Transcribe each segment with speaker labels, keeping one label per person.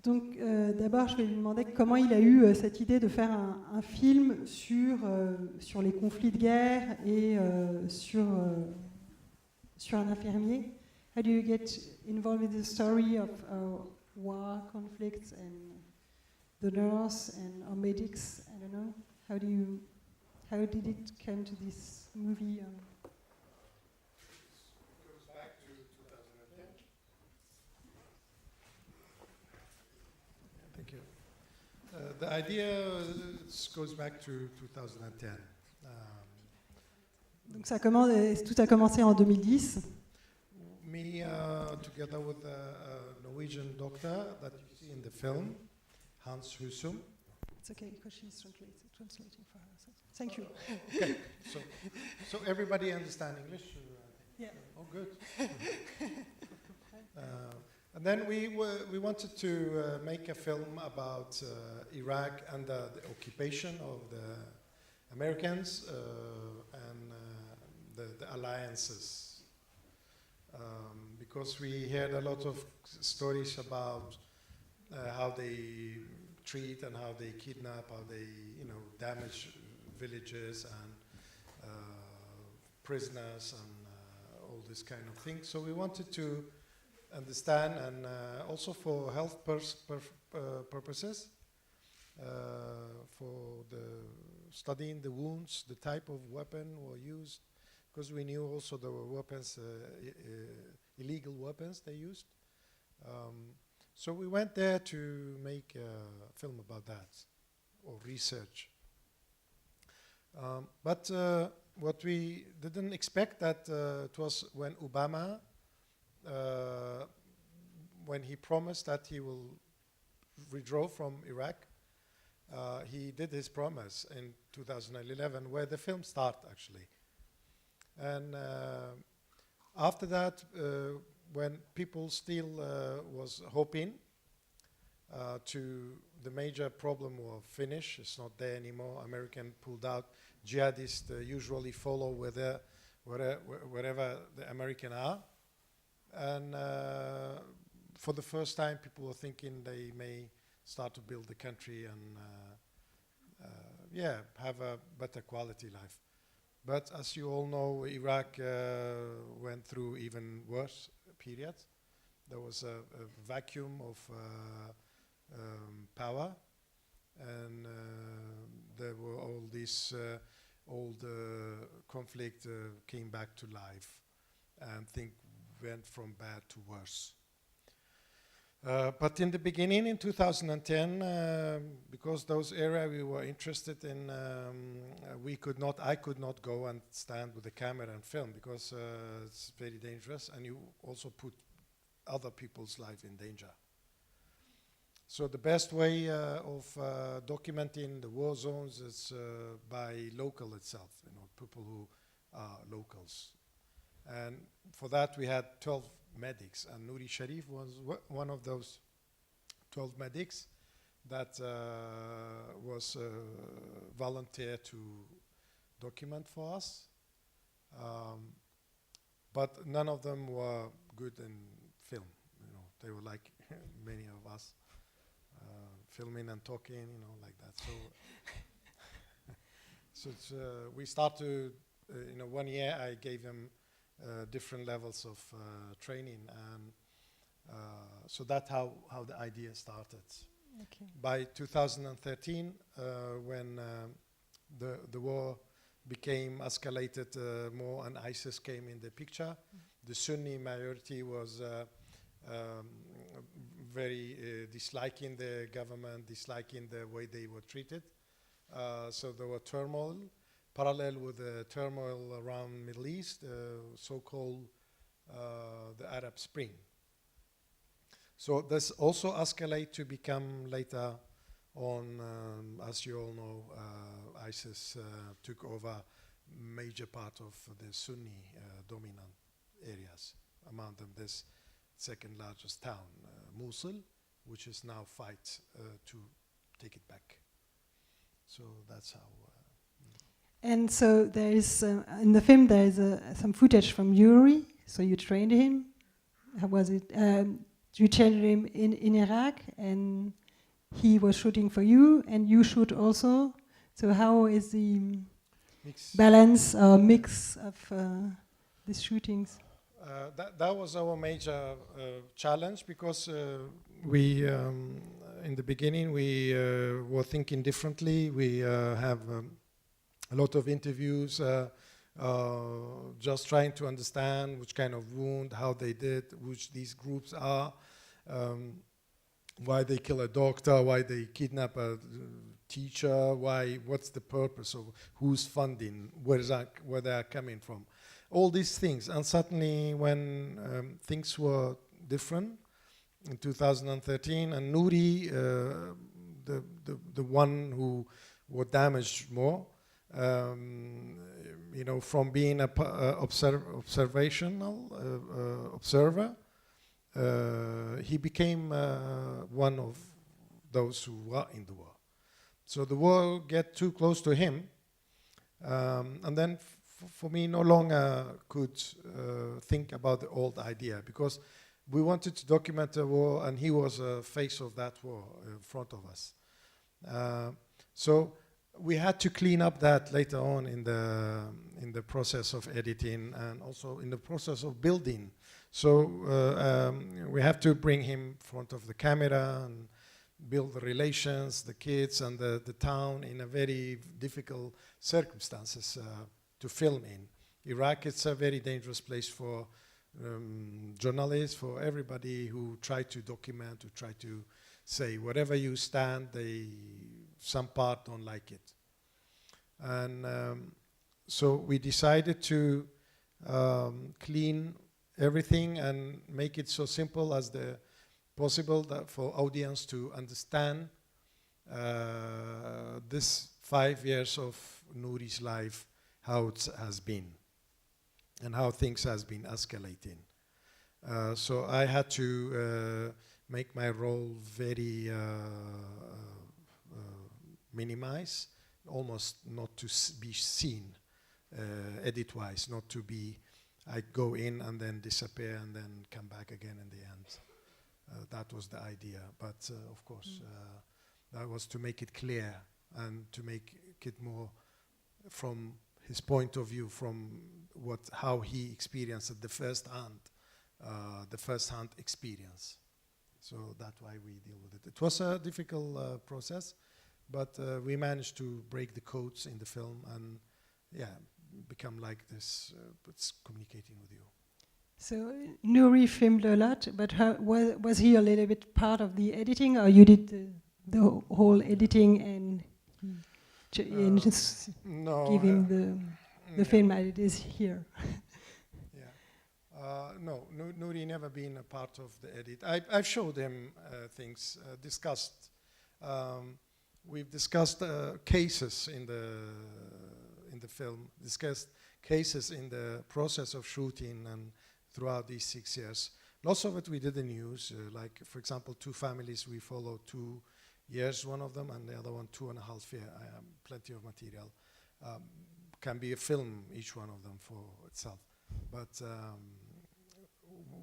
Speaker 1: Donc d'abord, je vais lui demander comment il a eu cette idée de faire un film sur les conflits de guerre et sur un infirmier. How do you get involved with the story of war conflicts and the nurse and our medics? I don't know. How did it come to this movie?
Speaker 2: Goes back to 2010. Thank you. The idea goes back to 2010.
Speaker 1: Donc tout a commencé en 2010.
Speaker 2: Me, together with a Norwegian doctor that you see in the film, Hans Husum.
Speaker 1: It's okay because she's translating for her. Thank you.
Speaker 2: Okay, so everybody understand English?
Speaker 1: Yeah.
Speaker 2: Oh, good. And then we wanted to make a film about Iraq and the occupation of the Americans and the alliances. Because we heard a lot of stories about how they treat and how they kidnap, how they damage villages and prisoners and all this kind of thing. So we wanted to understand, and also for health purposes, for the studying the wounds, the type of weapon were used, because we knew also there were weapons, illegal weapons they used. So we went there to make a film about that, or research. But what we didn't expect that it was when Obama, when he promised that he will withdraw from Iraq, he did his promise in 2011, where the film started actually. And after that, when people still was hoping to the major problem will finish, it's not there anymore. American pulled out. Jihadists usually follow wherever the American are. And for the first time, people were thinking they may start to build the country and have a better quality life. But as you all know, Iraq went through even worse period. There was a vacuum of power, and there were all these old conflict came back to life, and things went from bad to worse. But in the beginning, in 2010, because those areas we were interested in, I could not go and stand with the camera and film, because it's very dangerous, and you also put other people's life in danger. So the best way of documenting the war zones is by local itself, people who are locals. And for that we had 12 medics, and Nori Sharif was one of those 12 medics that was volunteer to document for us. But none of them were good in film. They were like many of us, filming and talking, like that. So, we start to, 1 year I gave them different levels of training, and so that's how the idea started.
Speaker 1: Okay.
Speaker 2: By 2013, when the war became escalated more and ISIS came in the picture, the Sunni majority was very disliking the government, disliking the way they were treated. So there were turmoil, parallel with the turmoil around Middle East, so-called the Arab Spring. So this also escalated to become later on, as you all know, ISIS took over major part of the Sunni dominant areas. Among them, this second largest town, Mosul, which is now fight to take it back. So that's how.
Speaker 1: And so there is in the film there is some footage from Yuri. So you trained him. How was it? you changed him in Iraq, and he was shooting for you, and you shoot also. So how is the balance or mix of these shootings?
Speaker 2: That was our major challenge, because we, in the beginning, we were thinking differently. We have a lot of interviews, just trying to understand which kind of wound, how they did, which these groups are, why they kill a doctor, why they kidnap a teacher, what's the purpose of, who's funding, where they are coming from. All these things. And suddenly when things were different in 2013, and Nori, the one who was damaged more, you know, from being a observational observer, he became one of those who were in the war. So the war get too close to him, and then for me no longer could think about the old idea, because we wanted to document the war, and he was a face of that war in front of us. So we had to clean up that later on in the process of editing, and also in the process of building. So we have to bring him in front of the camera and build the relations, the kids and the town in a very difficult circumstances to film in. Iraq, it's a very dangerous place for journalists, for everybody who try to document, who try to say wherever you stand, some part don't like it. And so we decided to clean everything and make it so simple as possible that for audience to understand this 5 years of Nori's life, how it has been and how things has been escalating. So I had to make my role very minimized, almost not to be seen edit-wise, not to be, I go in and then disappear and then come back again in the end. That was the idea, but of course that was to make it clear and to make it more from his point of view, from how he experienced the first-hand experience. So that's why we deal with it. It was a difficult process, but we managed to break the codes in the film and, yeah, become like this. It's communicating with you.
Speaker 1: So Nori filmed a lot, but was he a little bit part of the editing, or you did the whole editing and just give him the film as it is here?
Speaker 2: No, Nori never been a part of the edit. I've showed him things, discussed. We've discussed cases in the film, discussed cases in the process of shooting and throughout these 6 years. Lots of it we didn't use, like, for example, 2 families we followed 2 years, one of them, and the other one 2.5 years. Plenty of material. Can be a film, each one of them for itself. But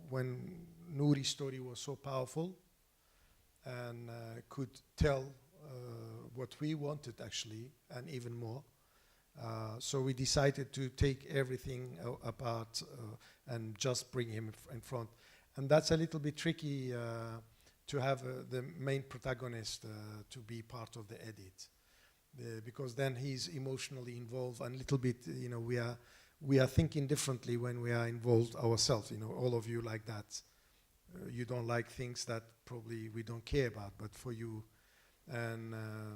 Speaker 2: when Nori's story was so powerful and could tell what we wanted actually, and even more, so we decided to take everything apart and just bring him in front. And that's a little bit tricky to have the main protagonist to be part of the edit, because then he's emotionally involved, and a little bit, you know, we are thinking differently when we are involved ourselves. You know, all of you like that. You don't like things that probably we don't care about, but for you, and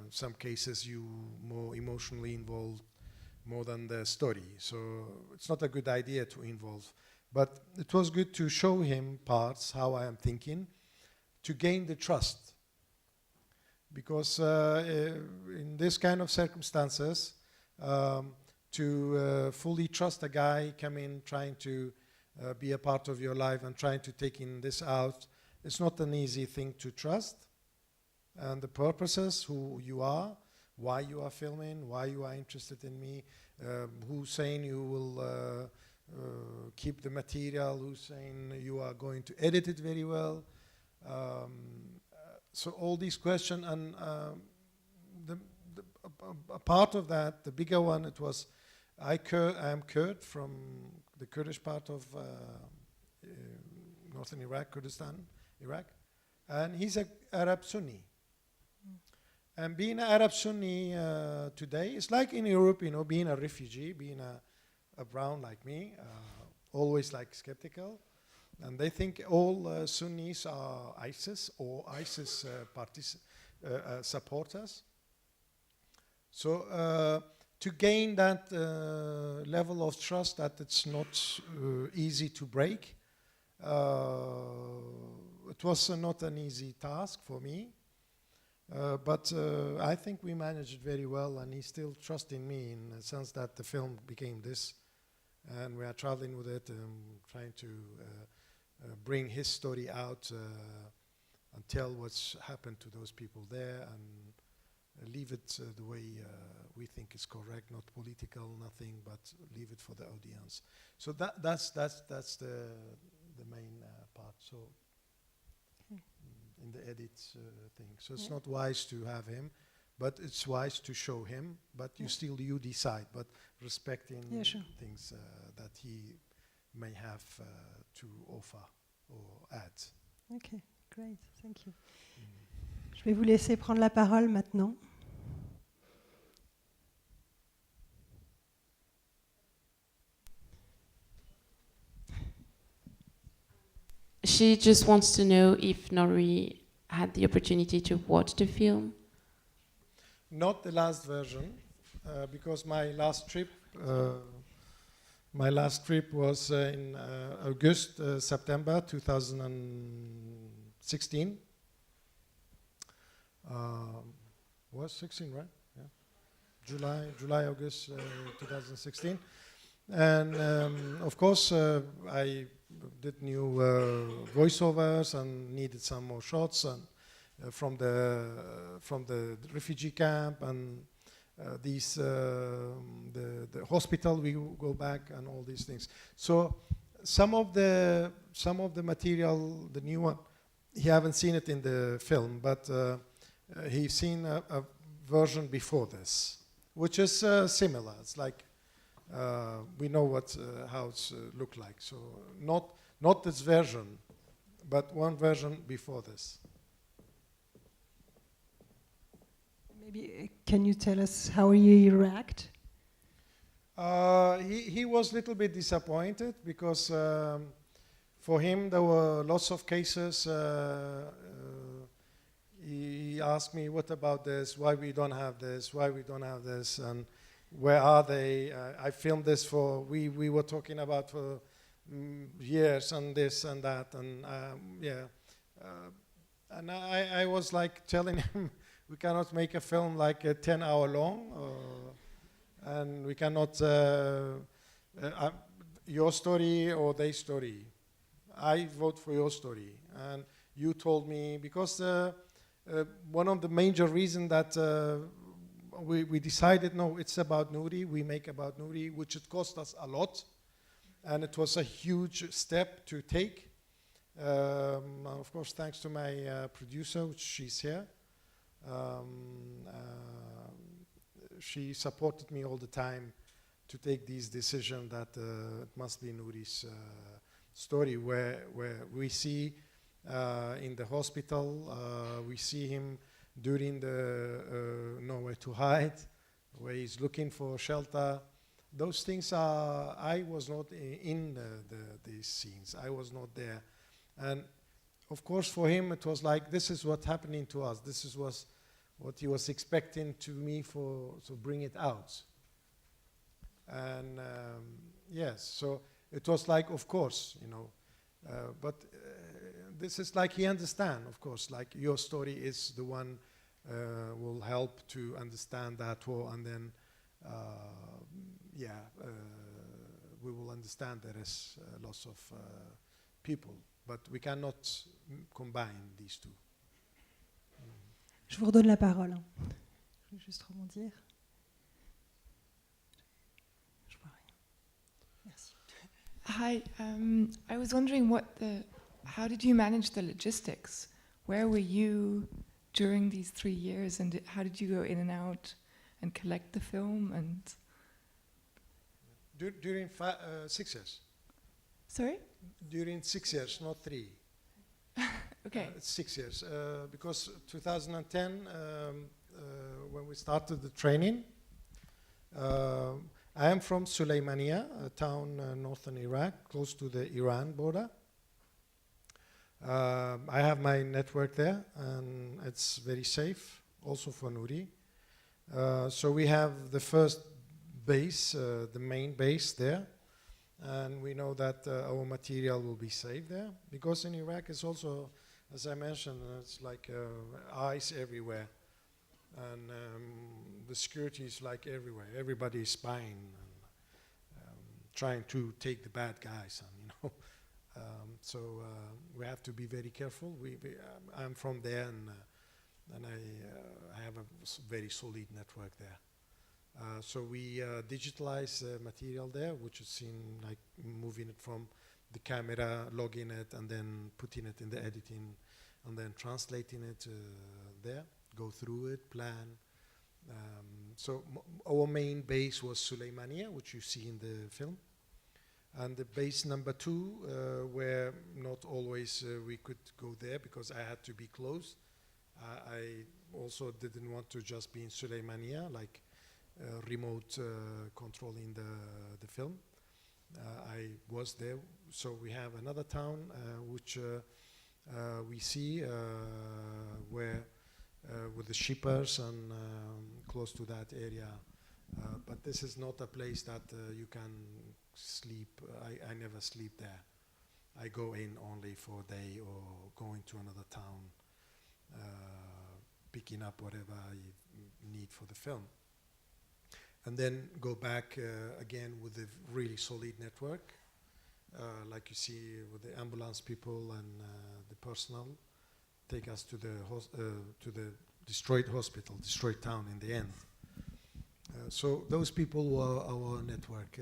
Speaker 2: some cases you more emotionally involved more than the story. So it's not a good idea to involve. But it was good to show him parts, how I am thinking, to gain the trust. Because in this kind of circumstances, to fully trust a guy coming, trying to be a part of your life and trying to take this out, it's not an easy thing to trust. And the purposes, who you are, why you are filming, why you are interested in me, who's saying you will keep the material, who's saying you are going to edit it very well. So all these questions, and a part of that, the bigger one, it was, I am Kurd from the Kurdish part of northern Iraq, Kurdistan, Iraq, and he's an Arab Sunni. And being an Arab Sunni today, it's like in Europe, you know, being a refugee, being a brown like me, always like skeptical. And they think all Sunnis are ISIS or ISIS supporters. So to gain that level of trust that it's not easy to break, it was not an easy task for me. But I think we managed it very well, and he still trusts in me in the sense that the film became this, and we are traveling with it and trying to bring his story out and tell what's happened to those people there, and leave it the way we think is correct, not political, nothing, but leave it for the audience. So that's the main part. So. In the edit thing. So it's not wise to have him, but it's wise to show him, but you decide, but respecting things that he may have to offer or add.
Speaker 1: Okay, great, thank you. Je vais vous laisser prendre la parole maintenant.
Speaker 3: She just wants to know if Nori had the opportunity to watch the film.
Speaker 2: Not the last version, because my last trip was in September 2016. Was 16, right? Yeah. July, August 2016. And of course, I did new voiceovers and needed some more shots and from the refugee camp and the hospital we go back and all these things. So some of the material, the new one, he haven't seen it in the film, but he's seen a version before this, which is similar. It's like. We know how it's looked like. So not this version, but one version before this.
Speaker 1: Maybe can you tell us how he reacted?
Speaker 2: He was a little bit disappointed because for him there were lots of cases. He asked me, "What about this? Why we don't have this? Why we don't have this?" And where are they? I filmed this we were talking about for years and this and that, and and I was like telling him we cannot make a film like 10 hours long, and we cannot your story or their story. I vote for your story, and you told me because one of the major reasons that. We decided, no, it's about Nori, we make about Nori, which it cost us a lot, and it was a huge step to take. Of course, thanks to my producer, which she's here. She supported me all the time to take this decision that it must be Nori's story, where we see in the hospital, we see him during the nowhere to hide, where he's looking for shelter. Those things I was not in these scenes. I was not there. And of course for him it was like, this is what's happening to us. This is what he was expecting to me to bring it out. And yes, so it was like, of course, you know, but this is like he understand, of course, like your story is the one will help to understand that war, and then we will understand there is lots of people, but we cannot combine these two.
Speaker 1: Je vous redonne la parole. Je vais juste rebondir. Je vois rien. Merci.
Speaker 4: Hi, I was wondering how did you manage the logistics where were you during these 3 years, and how did you go in and out and collect the film? And
Speaker 2: During 6 years.
Speaker 4: sorry?
Speaker 2: During 6 years, not 3.
Speaker 4: Okay.
Speaker 2: It's 6 years. Because 2010, when we started the training, I am from Suleimania, a town northern Iraq, close to the Iran border. I have my network there, and it's very safe, also for Nori. So we have the first base, the main base there, and we know that our material will be safe there, because in Iraq it's also, as I mentioned, it's like eyes everywhere, and the security is like everywhere. Everybody is spying and trying to take the bad guys, and you know. So we have to be very careful. I'm from there, and I have a very solid network there. So we digitalize material there, which is seen like moving it from the camera, logging it, and then putting it in the editing, and then translating it there, go through it, plan. So our main base was Suleimania, which you see in the film. And the base number 2, where not always we could go there because I had to be close. I also didn't want to just be in Suleimania, like remote controlling the film. I was there, so we have another town which we see where with the shippers and close to that area. But this is not a place that you can sleep. I never sleep there. I go in only for a day or going to another town, picking up whatever I need for the film. And then go back again with a really solid network, like you see with the ambulance people and the personnel, take us to the destroyed hospital, destroyed town in the end. So those people were our network,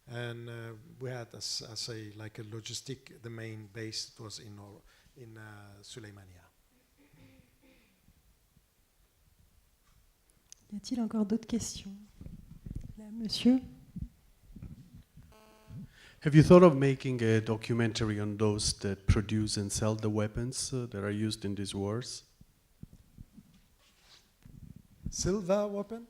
Speaker 2: and we had, as I say, like a logistic. The main base was in Suleimania.
Speaker 1: Y a-t-il encore d'autres questions? Là, monsieur.
Speaker 5: Have you thought of making a documentary on those that produce and sell the weapons that are used in these wars?
Speaker 2: Silver weapon?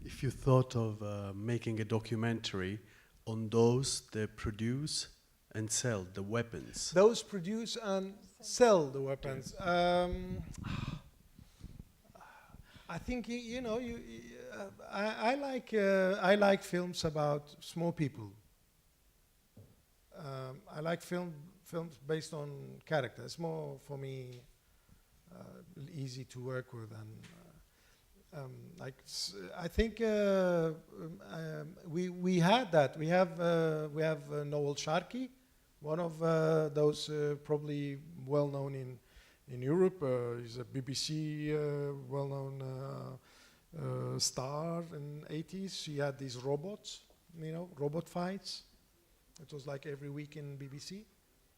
Speaker 5: If you thought of making a documentary on those that produce and sell the weapons.
Speaker 2: Those produce and sell the weapons. I think I like films about small people. I like films based on character. It's more for me easy to work with, and I think we had that. We have Noel Sharkey, one of those probably well known in Europe. He's a BBC well-known star in the 80s. He had these robots, robot fights. It was like every week in BBC,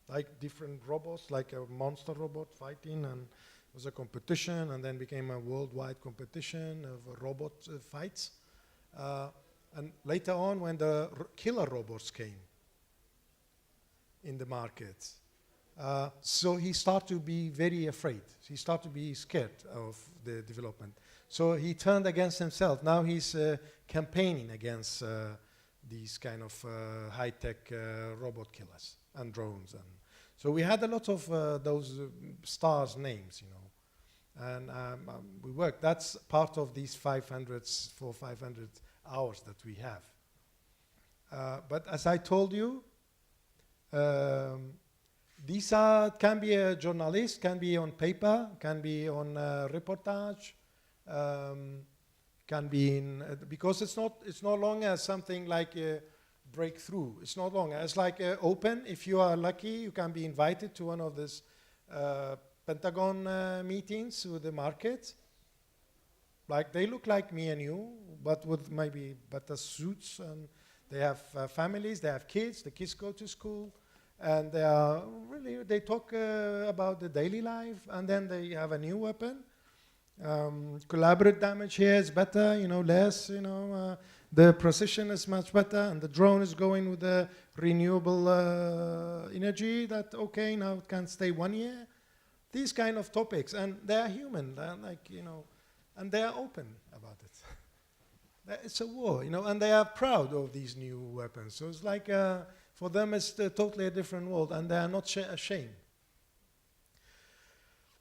Speaker 2: like different robots, like a monster robot fighting, and it was a competition, and then became a worldwide competition of robot fights. And later on, when the killer robots came in the market, so he started to be very afraid. He started to be scared of the development. So he turned against himself. Now he's campaigning against these kind of high-tech robot killers and drones. And so we had a lot of those stars' names, and we worked. That's part of these 500 hours that we have. But as I told you, these can be a journalist, can be on paper, can be on reportage, can be in because it's no longer something like a breakthrough. It's no longer. It's like open. If you are lucky, you can be invited to one of these Pentagon meetings with the market. Like they look like me and you, but with maybe better suits, and they have families, they have kids. The kids go to school. and they talk about the daily life, and then they have a new weapon. Collaborate damage here is better, less, the precision is much better, and the drone is going with the renewable energy that, okay, now it can stay 1 year. These kind of topics, and they are human, and they are open about it. It's a war, and they are proud of these new weapons. So it's like, for them it's totally a different world, and they are not ashamed.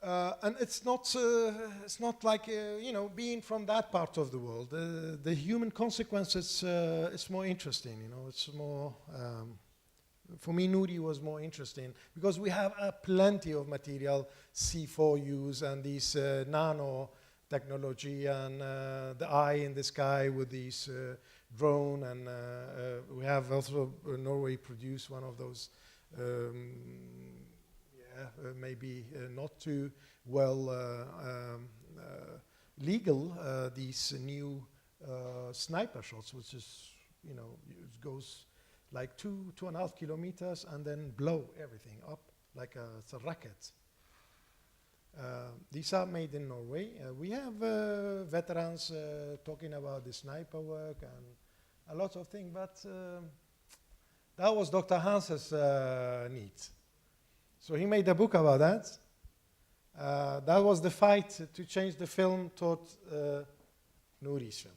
Speaker 2: And it's not like, being from that part of the world. The human consequences is more interesting, it's more, for me, Nori was more interesting, because we have plenty of material, C4Us and these nano technology, and the eye in the sky with these drone, and we have also Norway produced one of those maybe not too well legal, these new sniper shots, which is, it goes like 2.5 kilometers and then blow everything up like it's a rocket. These are made in Norway. We have veterans talking about the sniper work and a lot of things, but that was Dr. Hans's need. So he made a book about that. That was the fight to change the film toward Nori's film.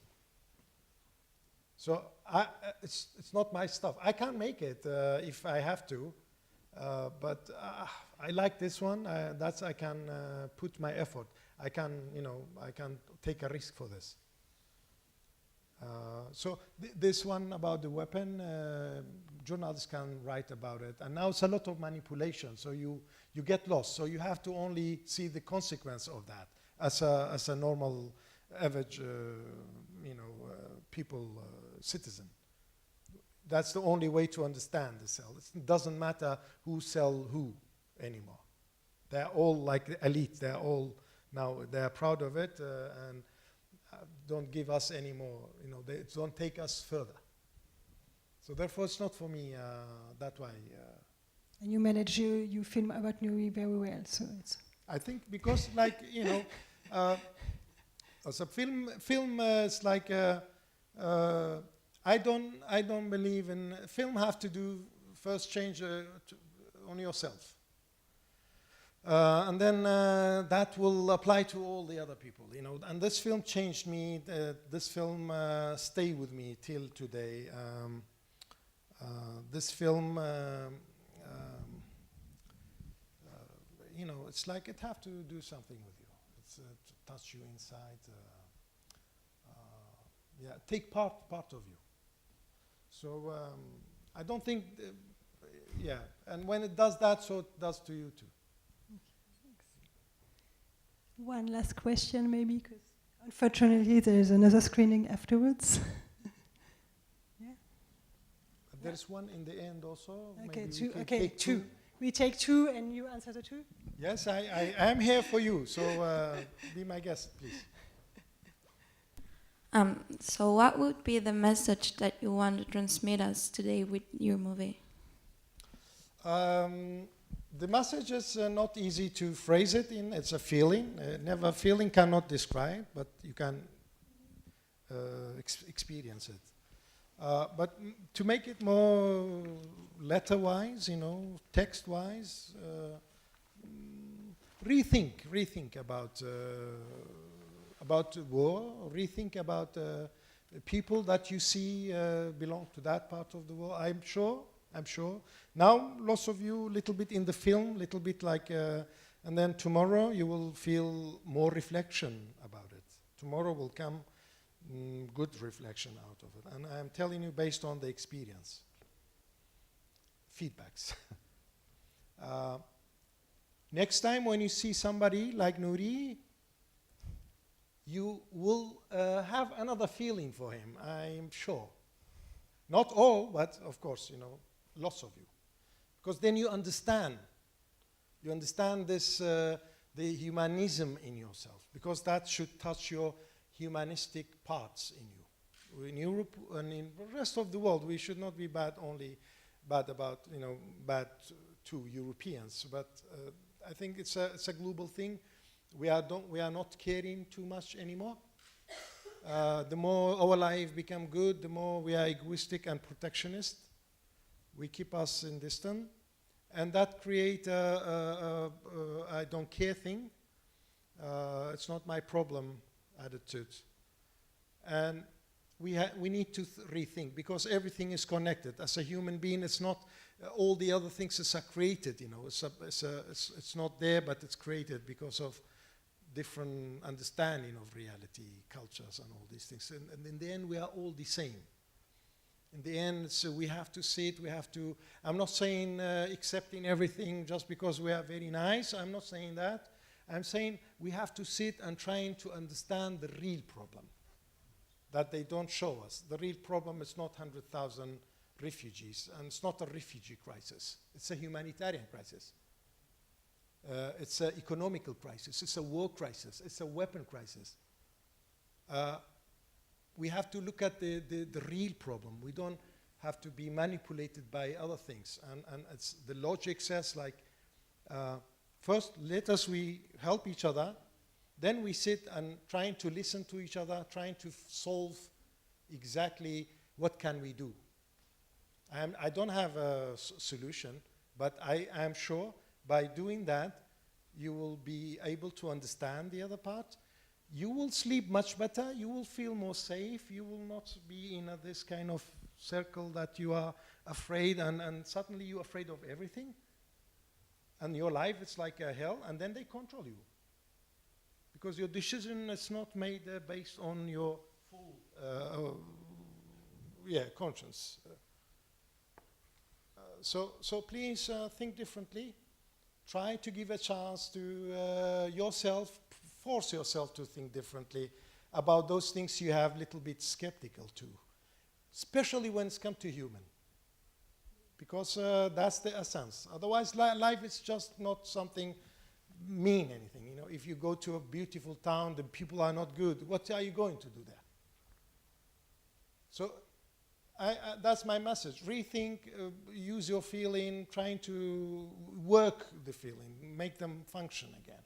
Speaker 2: So it's not my stuff. I can't make it if I have to, but I like this one. I can put my effort. I can take a risk for this. So this one about the weapon, journalists can write about it, and now it's a lot of manipulation. So you get lost. So you have to only see the consequence of that as a normal, average, people, citizen. That's the only way to understand the cell. It doesn't matter who sell who anymore. They're all like the elite. They're all now, they're proud of it, and don't give us any more, they don't take us further. So therefore it's not for me that way.
Speaker 1: And you manage, you film about Nori very well, so it's...
Speaker 2: I think because as a film is like, I don't believe in, film have to do first change on yourself. And then that will apply to all the other people, And this film changed me. This film stay with me till today. This film, it's like it have to do something with you. It's to touch you inside. Take part of you. So I don't think, and when it does that, so it does to you too.
Speaker 1: One last question, maybe, because unfortunately there is another screening afterwards.
Speaker 2: There's one in the end also.
Speaker 1: Okay,
Speaker 2: maybe
Speaker 1: two.
Speaker 2: We
Speaker 1: Okay,
Speaker 2: take
Speaker 1: two. We take two, and you answer the two.
Speaker 2: Yes, I am here for you. So be my guest, please.
Speaker 6: So what would be the message that you want to transmit us today with your movie?
Speaker 2: The message is not easy to phrase it in. It's a feeling. Feeling cannot describe, but you can experience it. But to make it more letter-wise, text-wise, rethink about war, rethink about people that you see belong to that part of the world. I'm sure. Now, lots of you, little bit in the film, little bit like, and then tomorrow you will feel more reflection about it. Tomorrow will come good reflection out of it. And I'm telling you based on the experience. Feedbacks. Next time when you see somebody like Nori, you will have another feeling for him, I'm sure. Not all, but of course, lots of you. Because then you understand. You understand this, the humanism in yourself. Because that should touch your humanistic parts in you. In Europe and in the rest of the world, we should not be bad only bad to Europeans. But I think it's a global thing. We are not caring too much anymore. The more our life become good, the more we are egoistic and protectionist. We keep us in distance, and that create a I don't care thing. It's not my problem attitude. And we need to rethink, because everything is connected. As a human being, it's not all the other things are created. It's not there, but it's created because of different understanding of reality, cultures, and all these things. And in the end, we are all the same. In the end, so we have to sit. I'm not saying accepting everything just because we are very nice. I'm not saying that. I'm saying we have to sit and trying to understand the real problem that they don't show us. The real problem is not 100,000 refugees, and it's not a refugee crisis. It's a humanitarian crisis. It's an economical crisis. It's a war crisis. It's a weapon crisis. We have to look at the real problem. We don't have to be manipulated by other things. And it's the logic says, like, first, we help each other. Then we sit and trying to listen to each other, trying to solve exactly what can we do. I don't have a solution, but I am sure by doing that, you will be able to understand the other part. You will sleep much better. You will feel more safe. You will not be in this kind of circle that you are afraid, and suddenly you're afraid of everything. And your life is like a hell, and then they control you. Because your decision is not made based on your full conscience. So please think differently. Try to give a chance to yourself, force yourself to think differently about those things you have a little bit skeptical to, especially when it's come to human. Because that's the essence. Otherwise, life is just not something mean anything. If you go to a beautiful town, the people are not good, what are you going to do there? So that's my message. Rethink, use your feeling, trying to work the feeling, make them function again.